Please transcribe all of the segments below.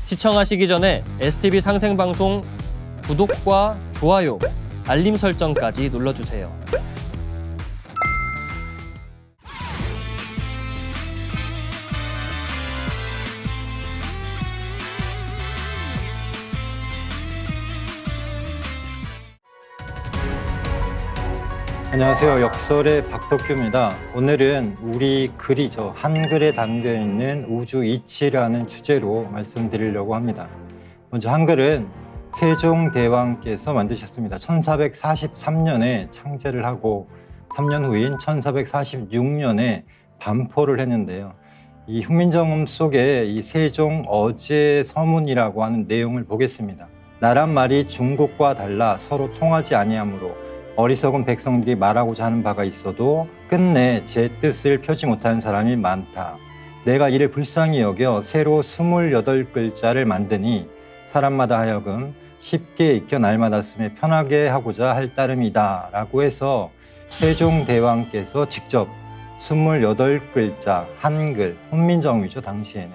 시청하시기 전에 STV 상생방송 구독과 좋아요, 알림 설정까지 눌러주세요. 안녕하세요. 역설의 박덕규입니다. 오늘은 우리 글이죠. 한글에 담겨있는 우주 이치라는 주제로 말씀드리려고 합니다. 먼저 한글은 세종대왕께서 만드셨습니다. 1443년에 창제를 하고 3년 후인 1446년에 반포를 했는데요. 이 훈민정음 속에 이 세종 어제 서문이라고 하는 내용을 보겠습니다. 나란 말이 중국과 달라 서로 통하지 아니하므로 어리석은 백성들이 말하고자 하는 바가 있어도 끝내 제 뜻을 펴지 못하는 사람이 많다. 내가 이를 불쌍히 여겨 새로 28글자를 만드니 사람마다 하여금 쉽게 익혀 날마다 쓰며 편하게 하고자 할 따름이다 라고 해서 세종대왕께서 직접 28글자 한글, 훈민정음이죠. 당시에는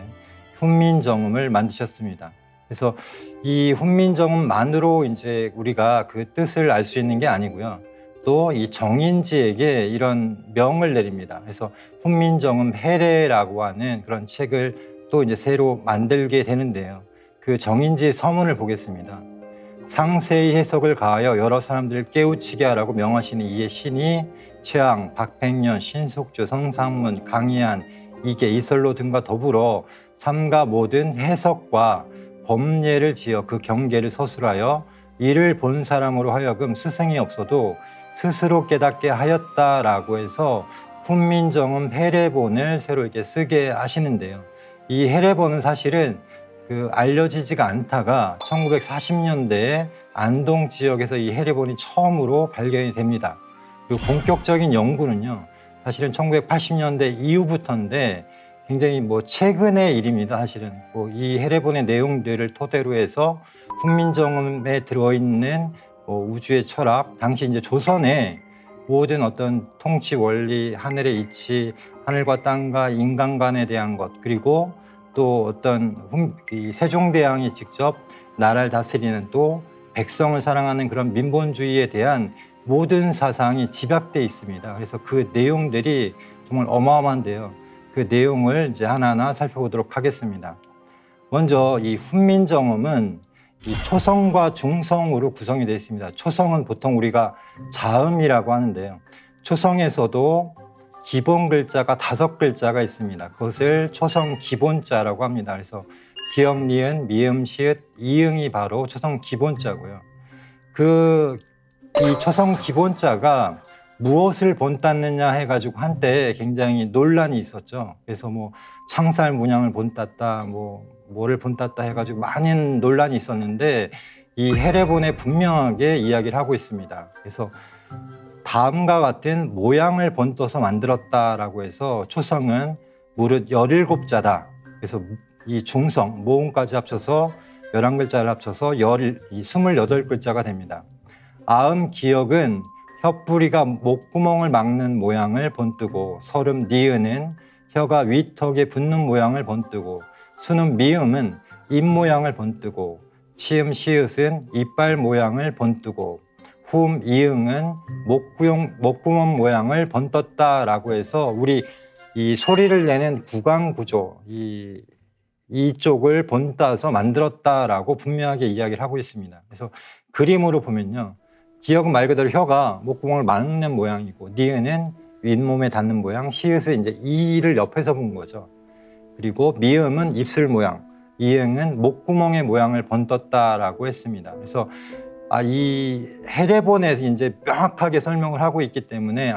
훈민정음을 만드셨습니다. 그래서 이 훈민정음만으로 이제 우리가 그 뜻을 알 수 있는 게 아니고요. 또 이 정인지에게 이런 명을 내립니다. 그래서 훈민정음 해례라고 하는 그런 책을 또 이제 새로 만들게 되는데요. 그 정인지의 서문을 보겠습니다. 상세히 해석을 가하여 여러 사람들을 깨우치게 하라고 명하시는 이의 신이 최양, 박백년, 신숙주, 성상문, 강희안, 이계, 이설로 등과 더불어 삼가 모든 해석과 법례를 지어 그 경계를 서술하여 이를 본 사람으로 하여금 스승이 없어도 스스로 깨닫게 하였다라고 해서 훈민정음 해례본을 새로 이렇게 쓰게 하시는데요. 이 해례본은 사실은 알려지지가 않다가 1940년대에 안동 지역에서 이 해례본이 처음으로 발견이 됩니다. 그리고 본격적인 연구는요, 사실은 1980년대 이후부터인데 굉장히 최근의 일입니다. 사실은 이 해례본의 내용들을 토대로 해서 훈민정음에 들어있는 우주의 철학, 당시 이제 조선의 모든 어떤 통치 원리, 하늘의 이치, 하늘과 땅과 인간 간에 대한 것, 그리고 또 어떤 이 세종대왕이 직접 나라를 다스리는 또 백성을 사랑하는 그런 민본주의에 대한 모든 사상이 집약돼 있습니다. 그래서 그 내용들이 정말 어마어마한데요. 그 내용을 이제 하나하나 살펴보도록 하겠습니다. 먼저 이 훈민정음은 이 초성과 중성으로 구성이 되어 있습니다. 초성은 보통 우리가 자음이라고 하는데요. 초성에서도 기본 글자가 5글자가 있습니다. 그것을 초성 기본자라고 합니다. 그래서 기역, 니은, 미음, 시읒, 이응이 바로 초성 기본자고요. 이 초성 기본자가 무엇을 본땄느냐 해가지고 한때 굉장히 논란이 있었죠. 그래서 창살 문양을 본땄다, 뭐를 본땄다 해가지고 많은 논란이 있었는데 이 해례본에 분명하게 이야기를 하고 있습니다. 그래서 다음과 같은 모양을 본떠서 만들었다라고 해서 초성은 무릇 17자다. 그래서 이 중성, 모음까지 합쳐서 11글자를 합쳐서 28글자가 됩니다. 아음, 기역은 혀뿌리가 목구멍을 막는 모양을 본뜨고, 설음, 니은은 혀가 위턱에 붙는 모양을 본뜨고, 수는, 미음은 입 모양을 본뜨고, 치음, 시읒은 이빨 모양을 본뜨고, 후음, 이응은 목구멍 모양을 본떴다라고 해서 우리 이 소리를 내는 구강 구조, 이쪽을 본따서 만들었다라고 분명하게 이야기를 하고 있습니다. 그래서 그림으로 보면요. 기역은 말 그대로 혀가 목구멍을 막는 모양이고, 니은은 윗몸에 닿는 모양, 시읒은 이제 이를 옆에서 본 거죠. 그리고 미음은 입술 모양, 이응은 목구멍의 모양을 본떴다라고 했습니다. 그래서 이 해례본에서 이제 명확하게 설명을 하고 있기 때문에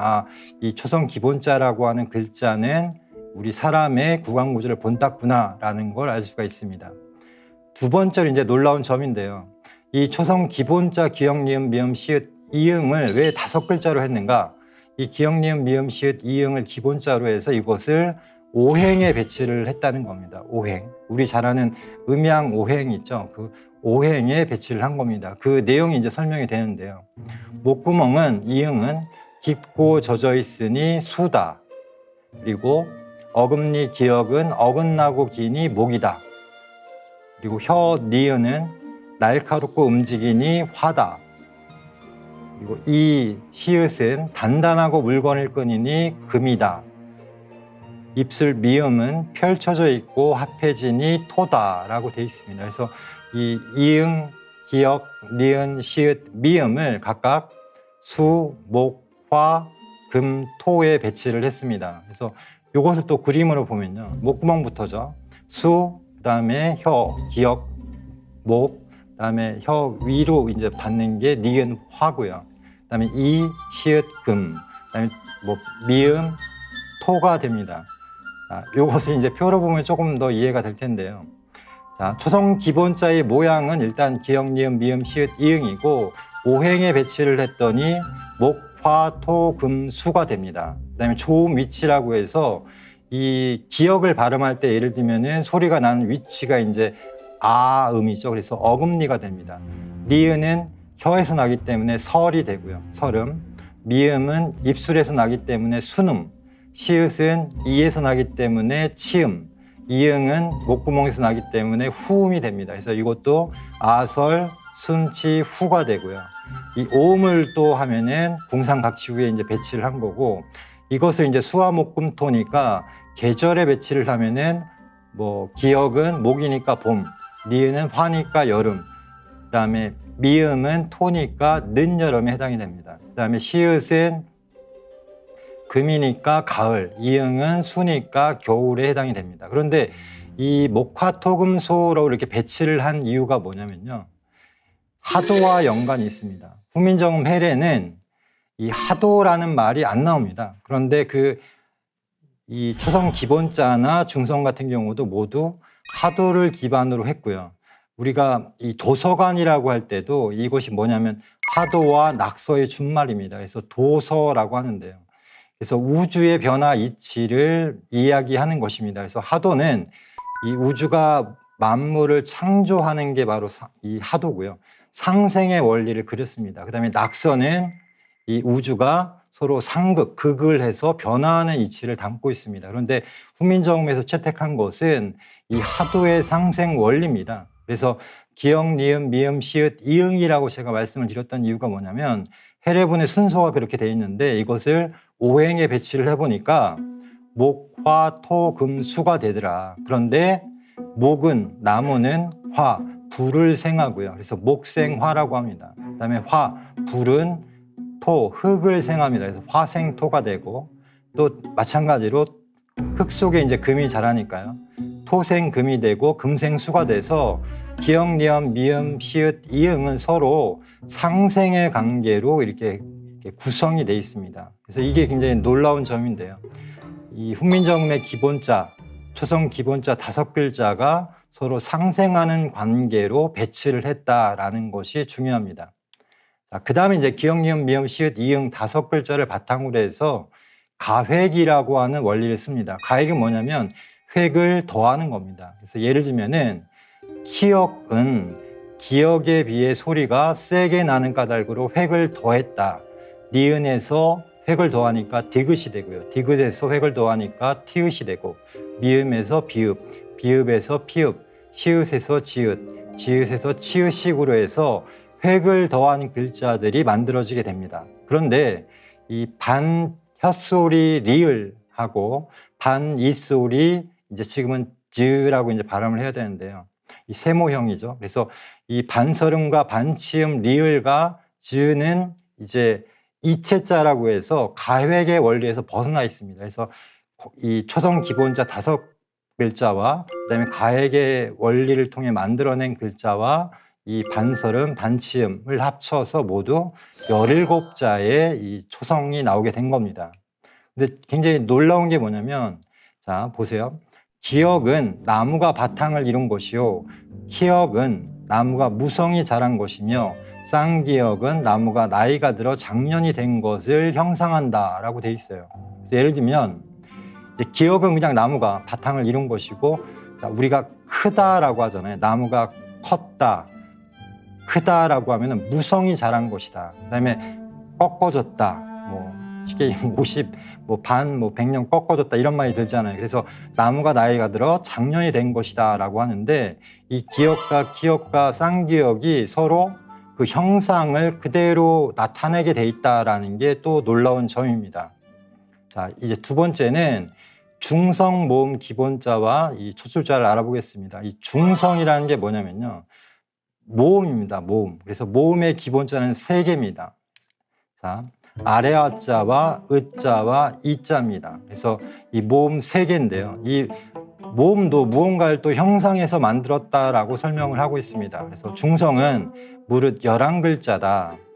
이 초성 기본자라고 하는 글자는 우리 사람의 구강 구조를 본땄구나라는 걸 알 수가 있습니다. 두 번째로 이제 놀라운 점인데요. 이 초성 기본자 기역, 니은, 미음, 시읒, 이응을 왜 5글자로 했는가? 이 기역, 니은, 미음, 시읒, 이응을 기본자로 해서 이것을 오행에 배치를 했다는 겁니다. 오행. 우리 잘 아는 음양 오행 있죠? 그 오행에 배치를 한 겁니다. 그 내용이 이제 설명이 되는데요. 목구멍은, 이응은 깊고 젖어 있으니 수다. 그리고 어금니 기역은 어긋나고 기니 목이다. 그리고 혀 니은은 날카롭고 움직이니 화다. 그리고 이 시읒은 단단하고 물건을 끄니니 금이다. 입술 미음은 펼쳐져 있고 합해지니 토다라고 되어 있습니다. 그래서 이 이응, 기역, 니은, 시읒, 미음을 각각 수, 목, 화, 금, 토에 배치를 했습니다. 그래서 이것을 또 그림으로 보면요. 목구멍부터죠. 수, 그다음에 혀, 기역, 목, 그다음에 혀 위로 이제 닿는 게 니은, 화고요. 그다음에 이, 시읒, 금, 그다음에 뭐 미음, 토가 됩니다. 자, 요것을 이제 표로 보면 조금 더 이해가 될 텐데요. 자, 초성 기본자의 모양은 일단 기역, 니은, 미음, 시읒, 이응이고 오행에 배치를 했더니 목, 화, 토, 금, 수가 됩니다. 그다음에 조음 위치라고 해서 이 기역을 발음할 때 예를 들면은 소리가 나는 위치가 이제 아음이죠. 그래서 어금니가 됩니다. 니은은 혀에서 나기 때문에 설이 되고요. 설음. 미음은 입술에서 나기 때문에 순음. 시읒은 이에서 나기 때문에 치음. 이응은 목구멍에서 나기 때문에 후음이 됩니다. 그래서 이것도 아설, 순치, 후가 되고요. 이 오음을 또 하면은 궁상각치후에 이제 배치를 한 거고, 이것을 이제 수화목금토니까 계절에 배치를 하면은 뭐 기역은 목이니까 봄, 니은은 화니까 여름, 그다음에 미음은 토니까 늦여름에 해당이 됩니다. 그다음에 시읒은 금이니까 가을, 이응은 수니까 겨울에 해당이 됩니다. 그런데 이 목화토금소로 이렇게 배치를 한 이유가 뭐냐면요. 하도와 연관이 있습니다. 후민정음 해례는 이 하도라는 말이 안 나옵니다. 그런데 이 초성 기본자나 중성 같은 경우도 모두 하도를 기반으로 했고요. 우리가 이 도서관이라고 할 때도 이것이 뭐냐면 하도와 낙서의 준말입니다. 그래서 도서라고 하는데요. 그래서 우주의 변화 이치를 이야기하는 것입니다. 그래서 하도는 이 우주가 만물을 창조하는 게 바로 이 하도고요. 상생의 원리를 그렸습니다. 그다음에 낙서는 이 우주가 서로 상극, 극을 해서 변화하는 이치를 담고 있습니다. 그런데 후민정음에서 채택한 것은 이 하도의 상생 원리입니다. 그래서 기역, 니은, 미음, 시읒, 이응이라고 제가 말씀을 드렸던 이유가 뭐냐면 해례분의 순서가 그렇게 돼 있는데 이것을 오행에 배치를 해보니까 목, 화, 토, 금, 수가 되더라. 그런데 목은, 나무는 화, 불을 생하고요. 그래서 목생화라고 합니다. 그다음에 화, 불은 토, 흙을 생합니다. 그래서 화생토가 되고 또 마찬가지로 흙 속에 이제 금이 자라니까요. 토생금이 되고 금생수가 돼서 기역, 니은, 미음, 시읒, 이응은 서로 상생의 관계로 이렇게 구성이 돼 있습니다. 그래서 이게 굉장히 놀라운 점인데요. 이 훈민정음의 기본자, 초성 기본자 5글자가 서로 상생하는 관계로 배치를 했다라는 것이 중요합니다. 자, 그 다음에 이제 기역, 니은, 미음, 시읒, 이응 5글자를 바탕으로 해서 가획이라고 하는 원리를 씁니다. 가획은 뭐냐면 획을 더하는 겁니다. 그래서 예를 들면은 키역은 기역에 비해 소리가 세게 나는 까닭으로 획을 더했다. 니은에서 획을 더하니까 디귿이 되고요. 디귿에서 획을 더하니까 티읕이 되고, 미음에서 비읍, 비읍에서 피읍, 시읒에서 지읒, 지읒에서 치읒식으로 해서 획을 더한 글자들이 만들어지게 됩니다. 그런데 이 반 혓소리 리을하고 반 이소리 이제 지금은 즈라고 이제 발음을 해야 되는데요. 이 세모형이죠. 그래서 이 반설음과 반치음 리을과 즈는 이제 이체자라고 해서 가획의 원리에서 벗어나 있습니다. 그래서 이 초성 기본자 5글자와 그다음에 가획의 원리를 통해 만들어낸 글자와 이 반설음, 반치음을 합쳐서 모두 17자의 이 초성이 나오게 된 겁니다. 근데 굉장히 놀라운 게 뭐냐면, 자, 보세요. 기역은 나무가 바탕을 이룬 것이요. 키역은 나무가 무성이 자란 것이며, 쌍기역은 나무가 나이가 들어 장년이 된 것을 형상한다라고 돼 있어요. 그래서 예를 들면, 기역은 그냥 나무가 바탕을 이룬 것이고, 자, 우리가 크다라고 하잖아요. 나무가 컸다. 크다라고 하면은 무성이 자란 것이다. 그다음에 꺾어졌다, 뭐 쉽게 50, 뭐 반, 뭐 100년 꺾어졌다 이런 말이 들잖아요. 그래서 나무가 나이가 들어 작년이 된 것이다라고 하는데 이 기역과 쌍기역이 서로 그 형상을 그대로 나타내게 돼 있다라는 게 또 놀라운 점입니다. 자, 이제 두 번째는 중성 모음 기본자와 이 초출자를 알아보겠습니다. 이 중성이라는 게 뭐냐면요. 모음입니다. 모음. 그래서 모음의 기본자는 세 개입니다. 자, 아래아자와 으자와 이자입니다. 그래서 이 모음 세 개인데요. 이 모음도 무언가를 또 형상해서 만들었다라고 설명을 하고 있습니다. 그래서 중성은 무릇 11글자다.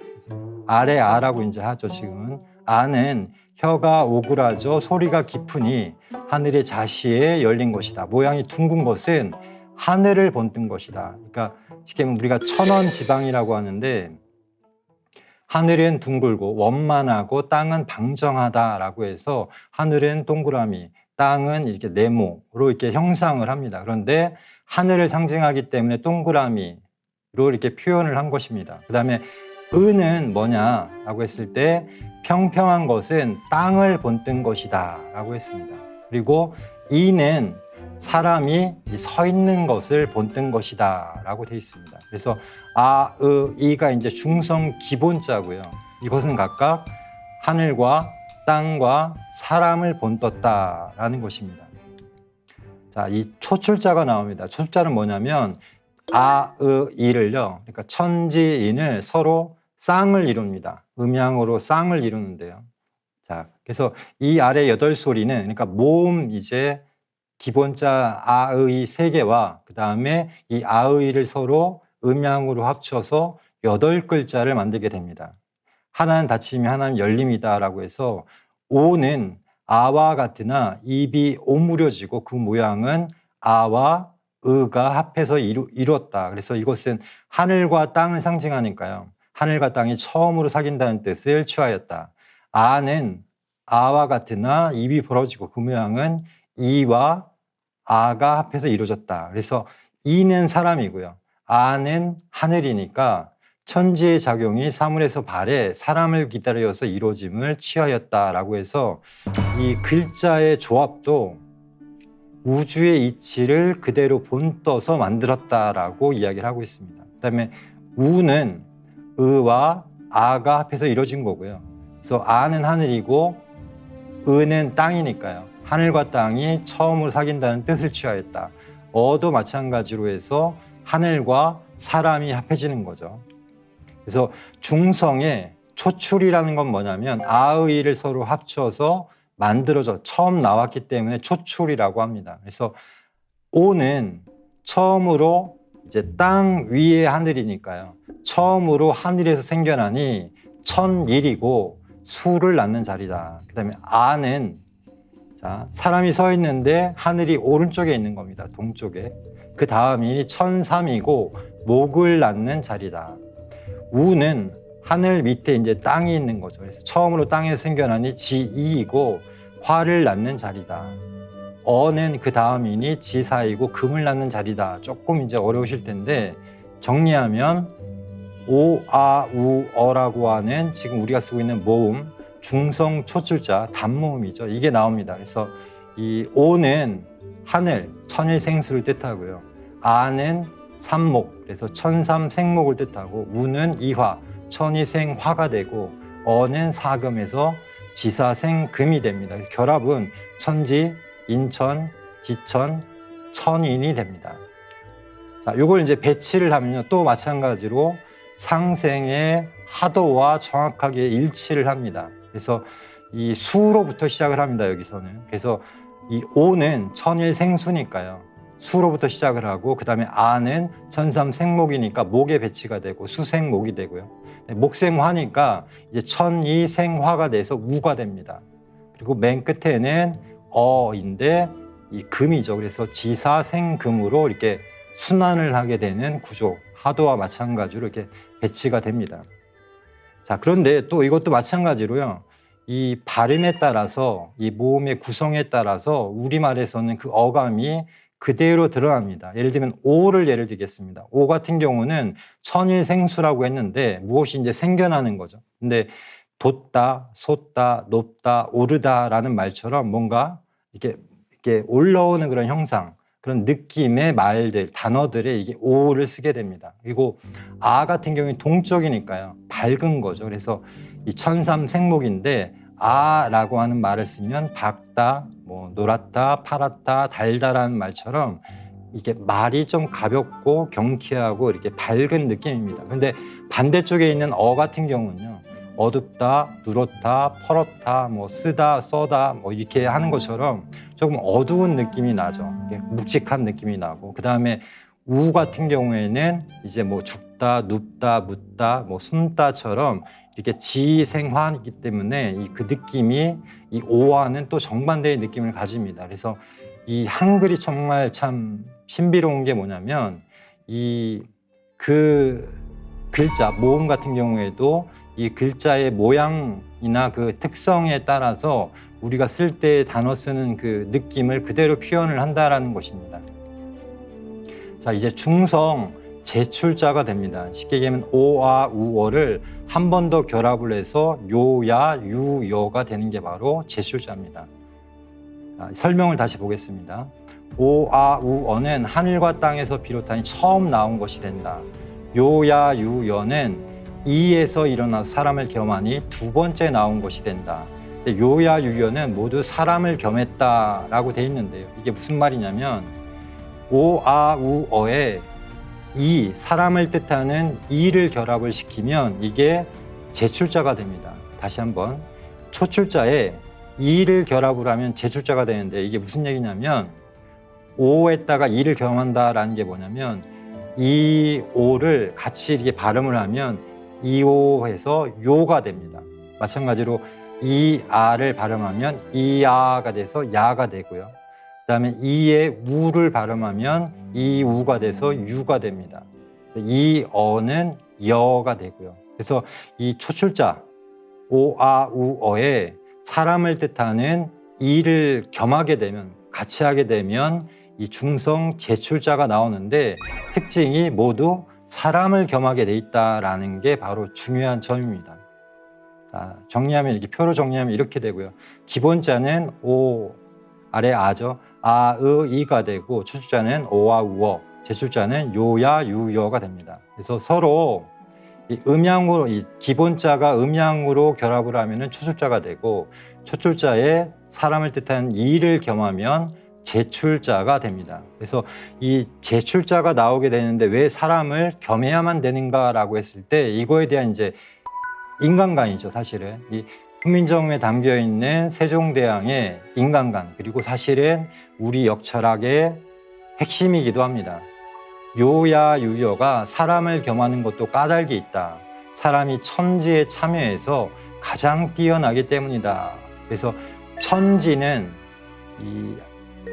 아래 아라고 이제 하죠, 지금은. 아는 혀가 오그라져 소리가 깊으니 하늘의 자시에 열린 것이다. 모양이 둥근 것은 하늘을 본뜬 것이다. 그러니까 쉽게 우리가 천원 지방이라고 하는데 하늘은 둥글고 원만하고 땅은 방정하다라고 해서 하늘은 동그라미, 땅은 이렇게 네모로 이렇게 형상을 합니다. 그런데 하늘을 상징하기 때문에 동그라미로 이렇게 표현을 한 것입니다. 그 다음에 은은 뭐냐라고 했을 때 평평한 것은 땅을 본뜬 것이다 라고 했습니다. 그리고 이는 사람이 서 있는 것을 본뜬 것이다 라고 되어 있습니다. 그래서 아, 이가 이제 중성 기본자고요. 이것은 각각 하늘과 땅과 사람을 본떴다라는 것입니다. 자, 이 초출자가 나옵니다. 초출자는 뭐냐면 아, 이를요. 그러니까 천지인을 서로 쌍을 이룹니다. 음양으로 쌍을 이루는데요. 자, 그래서 이 아래 8소리는 그러니까 모음 이제 기본자 아의 세 개와 그 다음에 이 아의를 서로 음양으로 합쳐서 8글자를 만들게 됩니다. 하나는 닫힘이 하나는 열림이다라고 해서 오는 아와 같으나 입이 오므려지고 그 모양은 아와 의가 합해서 이뤘다. 그래서 이것은 하늘과 땅을 상징하니까요. 하늘과 땅이 처음으로 사귄다는 뜻을 취하였다. 아는 아와 같으나 입이 벌어지고 그 모양은 이와 아가 합해서 이루어졌다. 그래서 이는 사람이고요. 아는 하늘이니까 천지의 작용이 사물에서 발에 사람을 기다려서 이루어짐을 취하였다라고 해서 이 글자의 조합도 우주의 이치를 그대로 본떠서 만들었다라고 이야기를 하고 있습니다. 그다음에 우는 의와 아가 합해서 이루어진 거고요. 그래서 아는 하늘이고 의는 땅이니까요. 하늘과 땅이 처음으로 사귄다는 뜻을 취하였다. 어도 마찬가지로 해서 하늘과 사람이 합해지는 거죠. 그래서 중성의 초출이라는 건 뭐냐면 아의를 서로 합쳐서 만들어져 처음 나왔기 때문에 초출이라고 합니다. 그래서 오는 처음으로 이제 땅 위의 하늘이니까요. 처음으로 하늘에서 생겨나니 천일이고 수를 낳는 자리다. 그 다음에 아는 자, 사람이 서 있는데 하늘이 오른쪽에 있는 겁니다. 동쪽에. 그 다음이 천삼이고 목을 낳는 자리다. 우는 하늘 밑에 이제 땅이 있는 거죠. 그래서 처음으로 땅에서 생겨나니 지이이고 화를 낳는 자리다. 어는 그 다음이니 지사이고 금을 낳는 자리다. 조금 이제 어려우실 텐데 정리하면 오, 아, 우, 어라고 하는 지금 우리가 쓰고 있는 모음, 중성 초출자, 단모음이죠. 이게 나옵니다. 그래서 이 오는 하늘, 천일생수를 뜻하고요. 아는 삼목, 그래서 천삼생목을 뜻하고 우는 이화, 천이생화가 되고 어는 사금에서 지사생금이 됩니다. 결합은 천지, 인천, 지천, 천인이 됩니다. 자, 요걸 이제 배치를 하면요. 또 마찬가지로 상생의 하도와 정확하게 일치를 합니다. 그래서 이 수로부터 시작을 합니다. 여기서는. 그래서 이 오는 천일생수니까요. 수로부터 시작을 하고 그 다음에 아는 천삼생목이니까 목에 배치가 되고 수생목이 되고요. 목생화니까 이제 천이생화가 돼서 우가 됩니다. 그리고 맨 끝에는 어인데 이 금이죠. 그래서 지사생금으로 이렇게 순환을 하게 되는 구조, 하도와 마찬가지로 이렇게 배치가 됩니다. 자, 그런데 또 이것도 마찬가지로요. 이 발음에 따라서 이 모음의 구성에 따라서 우리말에서는 그 어감이 그대로 드러납니다. 예를 들면 오를 예를 들겠습니다. 오 같은 경우는 천일생수라고 했는데 무엇이 이제 생겨나는 거죠. 근데 돋다, 솟다, 높다, 오르다라는 말처럼 뭔가 이렇게 올라오는 그런 형상, 그런 느낌의 말들, 단어들에 이게 오를 쓰게 됩니다. 그리고 아 같은 경우는 동적이니까요. 밝은 거죠. 그래서 이 천삼생목인데 아라고 하는 말을 쓰면 밝다, 뭐 노랗다, 파랗다, 달다라는 말처럼 이게 말이 좀 가볍고 경쾌하고 이렇게 밝은 느낌입니다. 근데 반대쪽에 있는 어 같은 경우는요. 어둡다, 누렇다, 퍼렇다, 뭐 쓰다, 써다 뭐 이렇게 하는 것처럼 조금 어두운 느낌이 나죠. 묵직한 느낌이 나고 그 다음에 우 같은 경우에는 이제 뭐 죽다, 눕다, 묻다, 뭐 숨다처럼 이렇게 지생화이기 때문에 그 느낌이 이 오와는 또 정반대의 느낌을 가집니다. 그래서 이 한글이 정말 참 신비로운 게 뭐냐면 그 글자 모음 같은 경우에도 이 글자의 모양이나 그 특성에 따라서 우리가 쓸 때 단어 쓰는 그 느낌을 그대로 표현을 한다라는 것입니다. 자, 이제 중성 제출자가 됩니다. 쉽게 얘기하면 오아 우어를 한 번 더 결합을 해서 요야 유여가 되는 게 바로 제출자입니다. 자, 설명을 다시 보겠습니다. 오아 우어는 하늘과 땅에서 비롯하니 처음 나온 것이 된다. 요야 유여는 이에서 일어나서 사람을 겸하니 두 번째 나온 것이 된다. 요야 유여는 모두 사람을 겸했다라고 돼 있는데요. 이게 무슨 말이냐면 오아 우어에 이 사람을 뜻하는 이를 결합을 시키면 이게 제출자가 됩니다. 다시 한번 초출자에 이를 결합을 하면 제출자가 되는데 이게 무슨 얘기냐면 오에다가 이를 겸한다라는 게 뭐냐면 이 오를 같이 이렇게 발음을 하면 이오해서 요가 됩니다. 마찬가지로 이 아를 발음하면 이아가 돼서 야가 되고요. 그다음에 이에 우를 발음하면 이우가 돼서 유가 됩니다. 이 어는 여가 되고요. 그래서 이 초출자 오아우어에 사람을 뜻하는 이를 겸하게 되면 같이 하게 되면 이 중성 제출자가 나오는데 특징이 모두 사람을 겸하게 돼 있다라는 게 바로 중요한 점입니다. 자, 정리하면 이렇게 표로 정리하면 이렇게 되고요. 기본자는 오 아래 아죠. 아, 으, 이가 되고 초출자는 오와 우어, 제출자는 요야 유여가 됩니다. 그래서 서로 이 음양으로 이 기본자가 음양으로 결합을 하면은 초출자가 되고 초출자에 사람을 뜻하는 이를 겸하면 제출자가 됩니다. 그래서 이 제출자가 나오게 되는데 왜 사람을 겸해야만 되는가라고 했을 때 이거에 대한 이제 인간관이죠. 사실은 이 훈민정음에 담겨 있는 세종대왕의 인간관 그리고 사실은 우리 역철학의 핵심이기도 합니다. 요야 유여가 사람을 겸하는 것도 까닭이 있다. 사람이 천지에 참여해서 가장 뛰어나기 때문이다. 그래서 천지는 이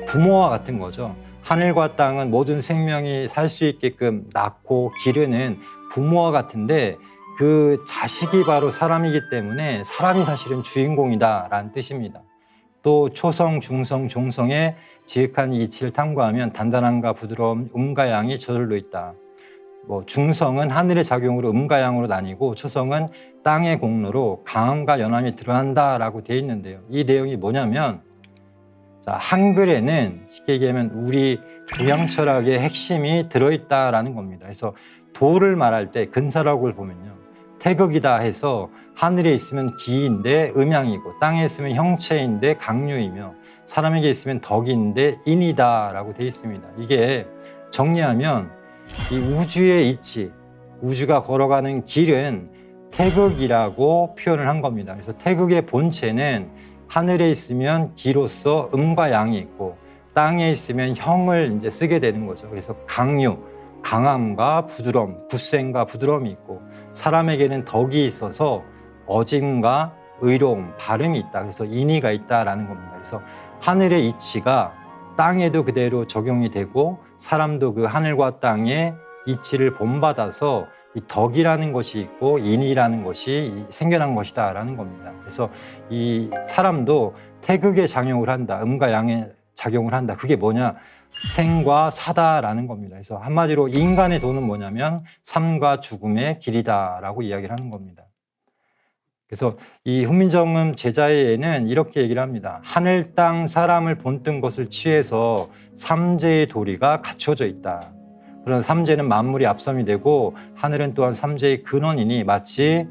부모와 같은 거죠. 하늘과 땅은 모든 생명이 살 수 있게끔 낳고 기르는 부모와 같은데 그 자식이 바로 사람이기 때문에 사람이 사실은 주인공이다라는 뜻입니다. 또 초성, 중성, 종성의 지극한 이치를 탐구하면 단단함과 부드러움, 음과 양이 저절로 있다. 뭐 중성은 하늘의 작용으로 음과 양으로 나뉘고 초성은 땅의 공로로 강함과 연함이 드러난다라고 되어 있는데요. 이 내용이 뭐냐면 자, 한글에는 쉽게 얘기하면 우리 구양철학의 핵심이 들어있다라는 겁니다. 그래서 도를 말할 때 근사라고를 보면요. 태극이다 해서 하늘에 있으면 기인데 음양이고 땅에 있으면 형체인데 강류이며 사람에게 있으면 덕인데 인이다라고 되어 있습니다. 이게 정리하면 이 우주의 이치, 우주가 걸어가는 길은 태극이라고 표현을 한 겁니다. 그래서 태극의 본체는 하늘에 있으면 기로서 음과 양이 있고 땅에 있으면 형을 이제 쓰게 되는 거죠. 그래서 강류, 강함과 부드러움, 굳셈과 부드러움이 있고 사람에게는 덕이 있어서 어짐과 의로움, 발음이 있다. 그래서 인의가 있다라는 겁니다. 그래서 하늘의 이치가 땅에도 그대로 적용이 되고 사람도 그 하늘과 땅의 이치를 본받아서 이 덕이라는 것이 있고 인의라는 것이 생겨난 것이다라는 겁니다. 그래서 이 사람도 태극에 작용을 한다. 음과 양에 작용을 한다. 그게 뭐냐? 생과 사다라는 겁니다. 그래서 한마디로 인간의 도는 뭐냐면 삶과 죽음의 길이다라고 이야기를 하는 겁니다. 그래서 이 훈민정음 제자에는 이렇게 얘기를 합니다. 하늘 땅 사람을 본뜬 것을 취해서 삼재의 도리가 갖춰져 있다. 그런 삼재는 만물이 앞섬이 되고 하늘은 또한 삼재의 근원이니 마치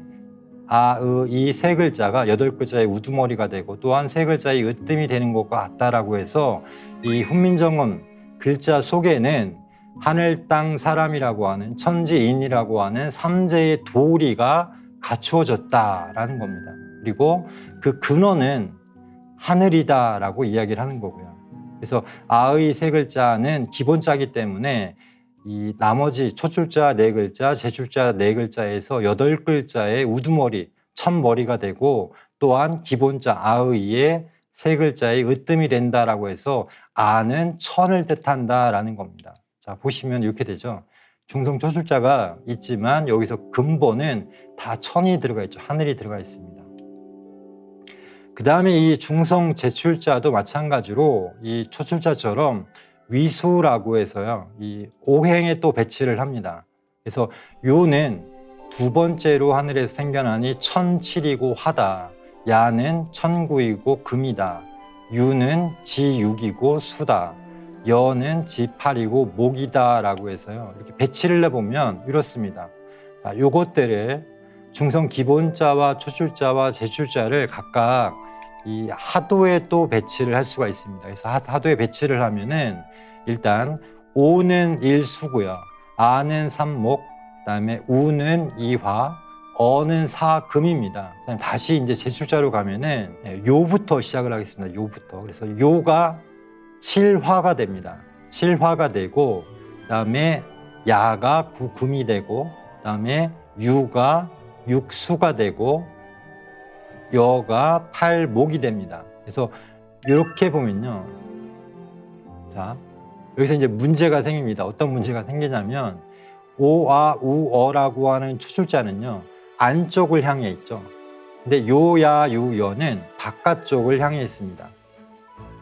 이 세 글자가 여덟 글자의 우두머리가 되고 또한 세 글자의 으뜸이 되는 것과 같다라고 해서 이 훈민정음 글자 속에는 하늘 땅 사람이라고 하는 천지인이라고 하는 삼재의 도리가 갖추어졌다라는 겁니다. 그리고 그 근원은 하늘이다라고 이야기를 하는 거고요. 그래서 아의 세 글자는 기본자이기 때문에 이 나머지 초출자 네 글자, 제출자 네 글자에서 여덟 글자의 우두머리, 첫머리가 되고 또한 기본자 아의의 세 글자의 으뜸이 된다라고 해서 아는 천을 뜻한다라는 겁니다. 자, 보시면 이렇게 되죠. 중성 초출자가 있지만 여기서 근본은 다 천이 들어가 있죠. 하늘이 들어가 있습니다. 그 다음에 이 중성 제출자도 마찬가지로 이 초출자처럼 위수라고 해서요. 이 오행에 또 배치를 합니다. 그래서 요는 두 번째로 하늘에서 생겨나니 천칠이고 화다. 야는 천구이고 금이다. 유는 지육이고 수다. 여는 지팔이고 목이다라고 해서요. 이렇게 배치를 해보면 이렇습니다. 자, 요것들을 중성 기본자와 초출자와 제출자를 각각 이 하도에 또 배치를 할 수가 있습니다. 그래서 하도에 배치를 하면은 일단 오는 일수고요. 아는 삼목, 그다음에 우는 이화, 어는 사금입니다. 그다음에 다시 이제 제출자로 가면은 요부터 시작을 하겠습니다. 요부터. 그래서 요가 칠화가 됩니다. 칠화가 되고 그다음에 야가 구금이 되고 그다음에 유가 육수가 되고 여가 팔목이 됩니다. 그래서 이렇게 보면요. 자, 여기서 이제 문제가 생깁니다. 어떤 문제가 생기냐면 오아 우어라고 하는 초출자는요. 안쪽을 향해 있죠. 근데 요야 유여는 바깥쪽을 향해 있습니다.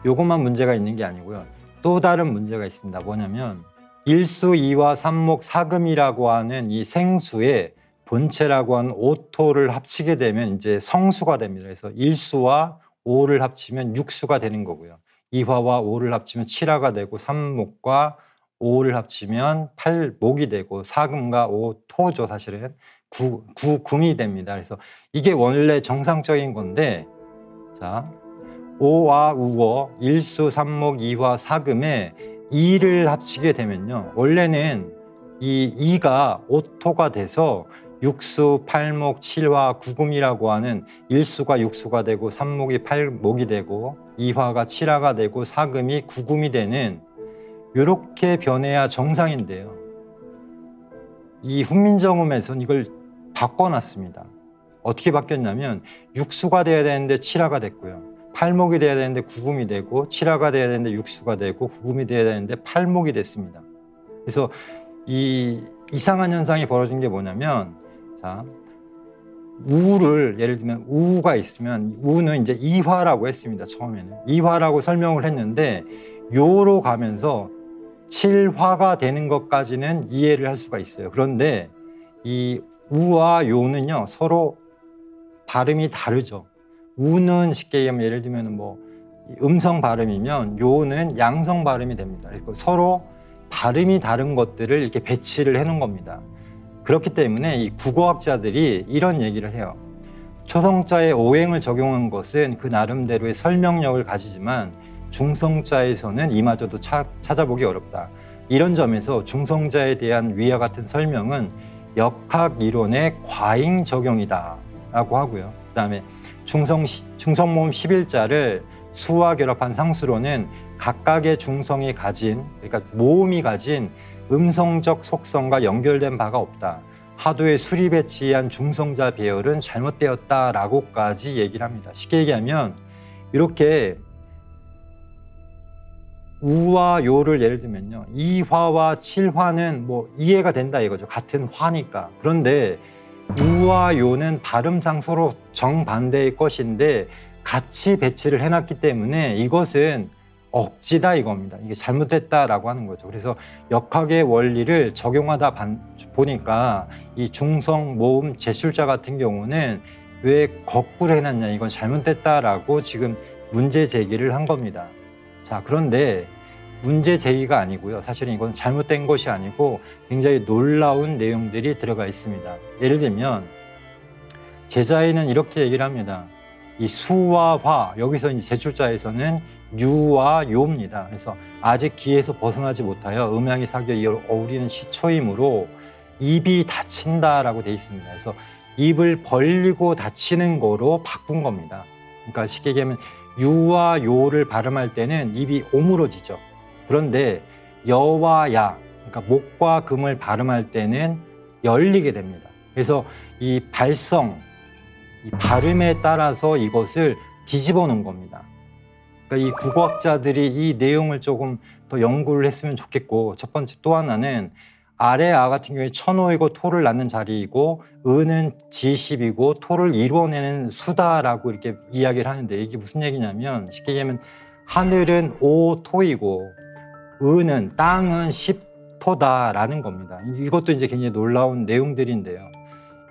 요것만 문제가 있는 게 아니고요. 또 다른 문제가 있습니다. 뭐냐면 일수, 이화, 삼목, 사금이라고 하는 이 생수의 본체라고 하는 오토를 합치게 되면 이제 성수가 됩니다. 그래서 일수와 오를 합치면 육수가 되는 거고요. 이화와 오를 합치면 칠화가 되고 삼목과 오를 합치면 팔목이 되고 사금과 오토죠. 사실은 구금이 됩니다. 그래서 이게 원래 정상적인 건데 자 오와 우어, 일수, 삼목, 이화, 사금에 이를 합치게 되면요. 원래는 이 이가 오토가 돼서 육수, 팔목, 칠화, 구금이라고 하는 일수가 육수가 되고 삼목이 팔목이 되고 이화가 칠화가 되고 사금이 구금이 되는 이렇게 변해야 정상인데요. 이 훈민정음에서는 이걸 바꿔놨습니다. 어떻게 바뀌었냐면 육수가 돼야 되는데 칠화가 됐고요. 팔목이 돼야 되는데 구금이 되고 칠화가 돼야 되는데 육수가 되고 구금이 돼야 되는데 팔목이 됐습니다. 그래서 이 이상한 현상이 벌어진 게 뭐냐면 자, 우를 예를 들면 우가 있으면 우는 이제 이화라고 했습니다. 처음에는 이화라고 설명을 했는데 요로 가면서 칠화가 되는 것까지는 이해를 할 수가 있어요. 그런데 이 우와 요는요 서로 발음이 다르죠. 우는 쉽게 얘기하면 예를 들면 뭐 음성 발음이면 요는 양성 발음이 됩니다. 그래서 서로 발음이 다른 것들을 이렇게 배치를 해놓은 겁니다. 그렇기 때문에 이 국어학자들이 이런 얘기를 해요. 초성자의 오행을 적용한 것은 그 나름대로의 설명력을 가지지만 중성자에서는 이마저도 찾아보기 어렵다. 이런 점에서 중성자에 대한 위와 같은 설명은 역학 이론의 과잉 적용이다 라고 하고요. 그 다음에 중성모음 11자를 수와 결합한 상수로는 각각의 중성이 가진, 그러니까 모음이 가진 음성적 속성과 연결된 바가 없다. 하도의 수립에 지휘한 중성자 배열은 잘못되었다라고까지 얘기를 합니다. 쉽게 얘기하면 이렇게 우와 요를 예를 들면요. 이화와 칠화는 뭐 이해가 된다 이거죠. 같은 화니까. 그런데 우와 요는 발음상 서로 정반대의 것인데 같이 배치를 해놨기 때문에 이것은 억지다 이겁니다. 이게 잘못됐다라고 하는 거죠. 그래서 역학의 원리를 적용하다 보니까 이 중성, 모음, 제출자 같은 경우는 왜 거꾸로 해놨냐, 이건 잘못됐다라고 지금 문제 제기를 한 겁니다. 자, 그런데 문제 제기가 아니고요. 사실은 이건 잘못된 것이 아니고 굉장히 놀라운 내용들이 들어가 있습니다. 예를 들면 제자에는 이렇게 얘기를 합니다. 이 수와 화, 여기서 이제 제출자에서는 유와 요입니다. 그래서 아직 기에서 벗어나지 못하여 음양이 사귀어 어우리는 시초이므로 입이 닫힌다라고 돼 있습니다. 그래서 입을 벌리고 닫히는 거로 바꾼 겁니다. 그러니까 쉽게 얘기하면 유와 요를 발음할 때는 입이 오므러지죠. 그런데 여와 야, 그러니까 목과 금을 발음할 때는 열리게 됩니다. 그래서 이 발성, 이 발음에 따라서 이것을 뒤집어 놓은 겁니다. 그러니까 이 국어학자들이 이 내용을 조금 더 연구를 했으면 좋겠고, 첫 번째 또 하나는 아래 아 같은 경우에 천호이고 토를 낳는 자리이고 은은 지십이고 토를 이루어내는 수다라고 이렇게 이야기를 하는데, 이게 무슨 얘기냐면 쉽게 얘기하면 하늘은 오토이고 은은 땅은 십토다라는 겁니다. 이것도 이제 굉장히 놀라운 내용들인데요.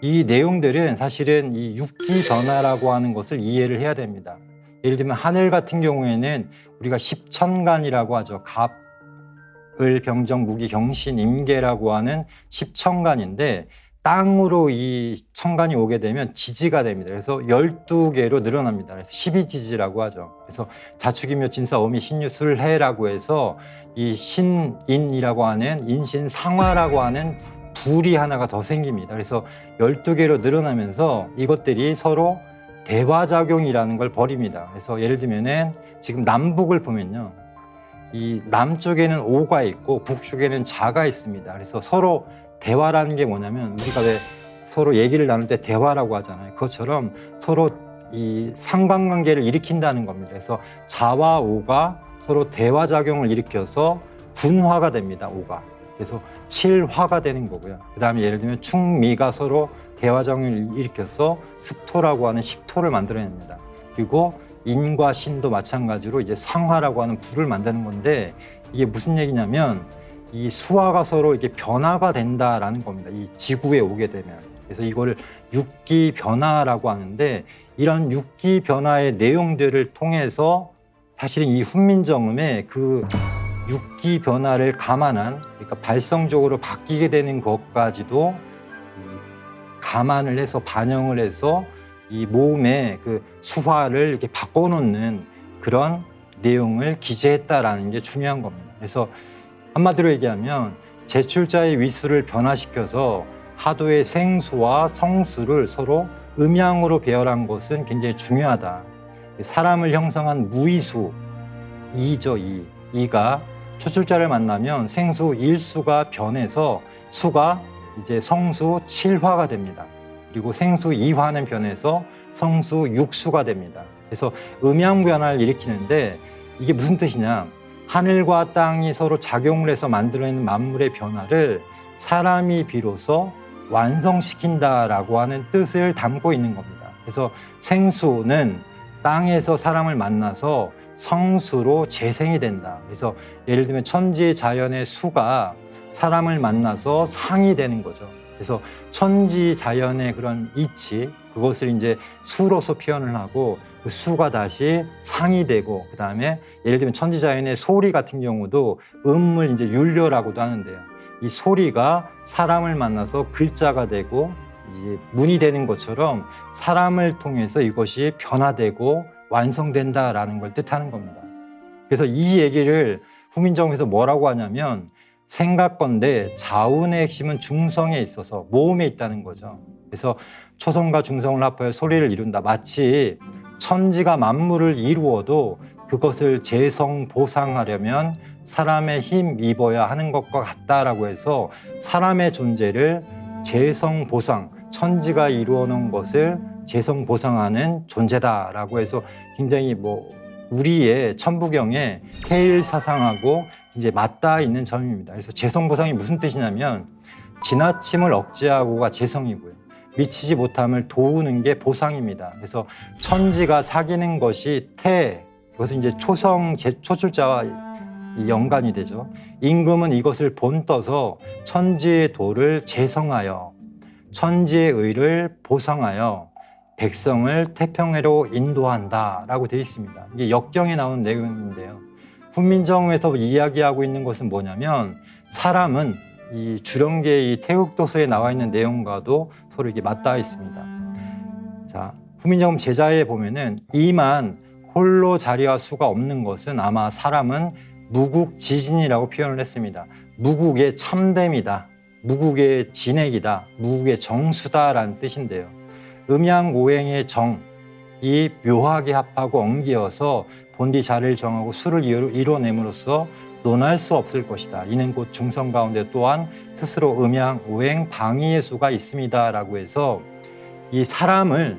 이 내용들은 사실은 이 육기 변화라고 하는 것을 이해를 해야 됩니다. 예를 들면 하늘 같은 경우에는 우리가 십천간이라고 하죠. 갑을 병정 무기 경신 임계라고 하는 십천간인데, 땅으로 이 천간이 오게 되면 지지가 됩니다. 그래서 12개로 늘어납니다. 그래서 12지지라고 하죠. 그래서 자축이묘 진사 어미 신유 술해라고 해서 이 신인이라고 하는 인신상화라고 하는 불이 하나가 더 생깁니다. 그래서 12개로 늘어나면서 이것들이 서로 대화작용이라는 걸 벌입니다. 그래서 예를 들면은 지금 남북을 보면요, 이 남쪽에는 오가 있고 북쪽에는 자가 있습니다. 그래서 서로 대화라는 게 뭐냐면, 우리가 왜 서로 얘기를 나눌 때 대화라고 하잖아요. 그것처럼 서로 이 상관관계를 일으킨다는 겁니다. 그래서 자와 오가 서로 대화작용을 일으켜서 군화가 됩니다. 오가. 그래서 칠화가 되는 거고요. 그 다음에 예를 들면 충미가 서로 대화작용을 일으켜서 습토라고 하는 십토를 만들어냅니다. 그리고 인과 신도 마찬가지로 이제 상화라고 하는 불을 만드는 건데, 이게 무슨 얘기냐면 이 수화가 서로 이렇게 변화가 된다라는 겁니다. 이 지구에 오게 되면. 그래서 이걸 육기 변화라고 하는데, 이런 육기 변화의 내용들을 통해서 사실은 이 훈민정음에 그 육기 변화를 감안한, 그러니까 발성적으로 바뀌게 되는 것까지도 감안을 해서 반영을 해서 이 모음의 그 수화를 이렇게 바꿔놓는 그런 내용을 기재했다라는 게 중요한 겁니다. 그래서 한마디로 얘기하면 제출자의 위수를 변화시켜서 하도의 생수와 성수를 서로 음양으로 배열한 것은 굉장히 중요하다. 사람을 형성한 무이수, 이죠, 이가 초출자를 만나면 생수 1수가 변해서 수가 이제 성수 7화가 됩니다. 그리고 생수 2화는 변해서 성수 6수가 됩니다. 그래서 음양 변화를 일으키는데, 이게 무슨 뜻이냐? 하늘과 땅이 서로 작용을 해서 만들어내는 만물의 변화를 사람이 비로소 완성시킨다라고 하는 뜻을 담고 있는 겁니다. 그래서 생수는 땅에서 사람을 만나서 성수로 재생이 된다. 그래서 예를 들면 천지 자연의 수가 사람을 만나서 상이 되는 거죠. 그래서 천지 자연의 그런 이치, 그것을 이제 수로서 표현을 하고 그 수가 다시 상이 되고, 그 다음에 예를 들면 천지 자연의 소리 같은 경우도 음을 이제 율료라고도 하는데요. 이 소리가 사람을 만나서 글자가 되고 이제 문이 되는 것처럼 사람을 통해서 이것이 변화되고 완성된다라는 걸 뜻하는 겁니다. 그래서 이 얘기를 후민정음에서 뭐라고 하냐면, 생각건대 자운의 핵심은 중성에 있어서 모음에 있다는 거죠. 그래서 초성과 중성을 합하여 소리를 이룬다. 마치 천지가 만물을 이루어도 그것을 재성보상하려면 사람의 힘 입어야 하는 것과 같다라고 해서 사람의 존재를 재성보상, 천지가 이루어 놓은 것을 재성보상하는 존재다라고 해서 굉장히 우리의 천부경에 해일사상하고 이제 맞닿아 있는 점입니다. 그래서 재성보상이 무슨 뜻이냐면, 지나침을 억제하고가 재성이고요, 미치지 못함을 도우는 게 보상입니다. 그래서 천지가 사귀는 것이 태, 이것은 이제 초출자와 연관이 되죠. 임금은 이것을 본떠서 천지의 도를 재성하여 천지의 의를 보상하여 백성을 태평회로 인도한다라고 되어 있습니다. 이게 역경에 나오는 내용인데요. 훈민정음에서 이야기하고 있는 것은 뭐냐면 사람은 이 주령계의 이 태극도서에 나와 있는 내용과도 서로 이게 맞닿아 있습니다. 자, 훈민정음 제자에 보면은 이만 홀로 자리와 수가 없는 것은 아마 사람은 무국지진이라고 표현을 했습니다. 무국의 참됨이다, 무국의 진액이다, 무국의 정수다라는 뜻인데요. 음양오행의 정이 묘하게 합하고 엉기어서 본디 자리를 정하고 수를 이뤄냄으로써 논할 수 없을 것이다. 이는 곧 중성 가운데 또한 스스로 음양오행 방위의 수가 있습니다라고 해서 이 사람을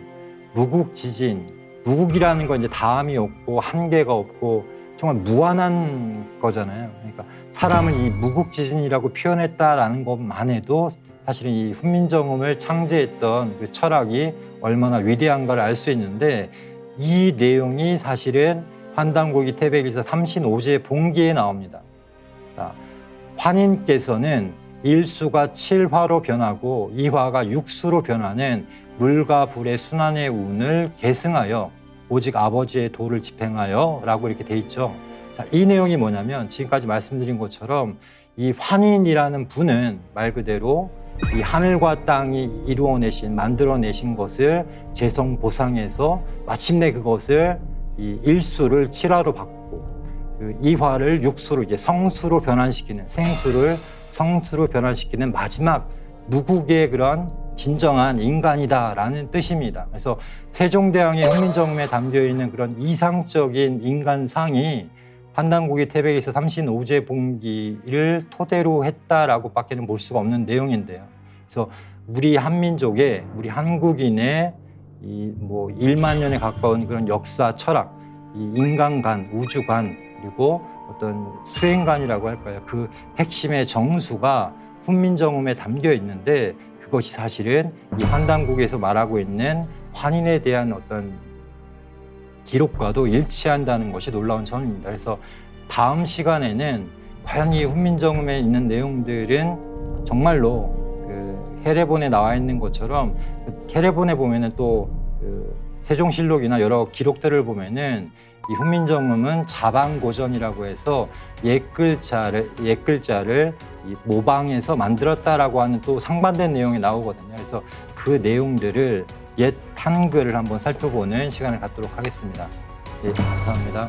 무국지진, 무국이라는 건 이제 다함이 없고 한계가 없고 정말 무한한 거잖아요. 그러니까 사람을 이 무국지진이라고 표현했다라는 것만 해도 사실은 이 훈민정음을 창제했던 그 철학이 얼마나 위대한가를 알 수 있는데 이 내용이 사실은 환단고기 태백일서 삼신오제 봉기에 나옵니다. 자, 환인께서는 일수가 칠화로 변하고 이화가 육수로 변하는 물과 불의 순환의 운을 계승하여 오직 아버지의 도를 집행하여 라고 이렇게 돼 있죠. 자, 이 내용이 뭐냐면 지금까지 말씀드린 것처럼 이 환인이라는 분은 말 그대로 이 하늘과 땅이 이루어내신 만들어내신 것을 재성보상해서 마침내 그것을 이 일수를 칠화로 바꾸고 그 이화를 육수로 이제 성수로 변환시키는 생수를 성수로 변환시키는 마지막 무국의 그런 진정한 인간이다라는 뜻입니다. 그래서 세종대왕의 훈민정음에 담겨 있는 그런 이상적인 인간상이 환단고기 태백에서 삼신오제 봉기를 토대로 했다라고 밖에는 볼 수가 없는 내용인데요. 그래서 우리 한민족의, 우리 한국인의 이 뭐 1만 년에 가까운 그런 역사, 철학, 이 인간관, 우주관, 그리고 어떤 수행관이라고 할까요? 그 핵심의 정수가 훈민정음에 담겨 있는데 그것이 사실은 이 환단국에서 말하고 있는 환인에 대한 어떤 기록과도 일치한다는 것이 놀라운 점입니다. 그래서 다음 시간에는 과연 이 훈민정음에 있는 내용들은 정말로 그 해례본에 나와 있는 것처럼 해례본에 보면은 또 그 세종실록이나 여러 기록들을 보면은 이 훈민정음은 자방고전이라고 해서 옛글자를 이 모방해서 만들었다라고 하는 또 상반된 내용이 나오거든요. 그래서 그 내용들을 옛 한글을 한번 살펴보는 시간을 갖도록 하겠습니다. 네, 감사합니다.